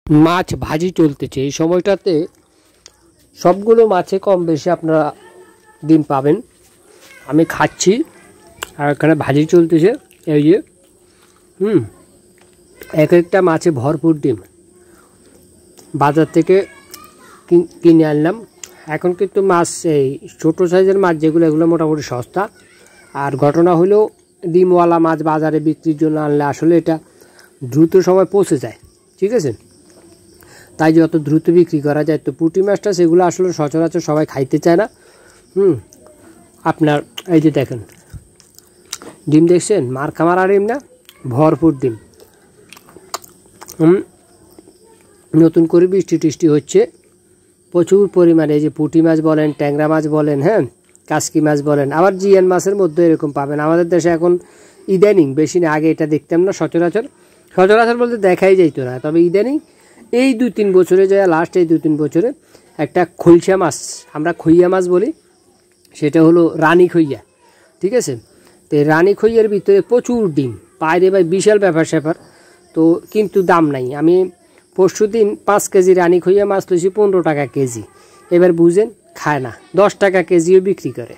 মাছ ভাজি চলতেছে এই সময়টাতে সবগুলো মাছে কম বেশি আপনারা ডিম পাবেন। আমি খাচ্ছি আর এখানে ভাজি চলতেছে। এই যে এক একটা মাছে ভরপুর ডিম। বাজার থেকে কিনে আনলাম। এখন কিন্তু মাছ এই ছোটো সাইজের মাছ যেগুলো এগুলো মোটামুটি সস্তা। আর ঘটনা হলো ডিমওয়ালা মাছ বাজারে বিক্রির জন্য আনলে আসলে এটা দ্রুত সময় পৌঁছে যায়, ঠিক আছে? তাই যত দ্রুত বিক্রি করা যায়। তো পুঁটি মাছটা সেগুলো আসলে সচরাচর সবাই খাইতে চায় না। আপনার এই যে দেখেন ডিম দেখছেন, মার খামার আর ডিম না, ভরপুর ডিম। নতুন করে বৃষ্টি টিষ্টি হচ্ছে প্রচুর পরিমাণে। এই যে পুঁটি মাছ বলেন, ট্যাংরা মাছ বলেন, হ্যাঁ কাসকি মাছ বলেন, আবার জিয়ান মাছের মধ্যে এরকম পাবেন। আমাদের দেশে এখন ইদানিং, বেশি না আগে এটা দেখতাম না সচরাচর বলতে দেখাই যাইতো না, তবে ইদানিং এই 2-3 বছরে যায়, লাস্ট এই 2-3 বছরে একটা খৈশা মাছ, আমরা খইয়া মাছ বলি, সেটা হলো রানী খইয়া, ঠিক আছে? তো এই রানী খইয়ার ভিতরে প্রচুর ডিম পায় রে ভাই, বিশাল ব্যাপার স্যাপার। তো কিন্তু দাম নাই। আমি পরশু দিন 5 কেজি রানী খইয়া মাছ লইছি 15 টাকা কেজি। এবার বুঝেন, খায় না, 10 টাকা কেজিও বিক্রি করে।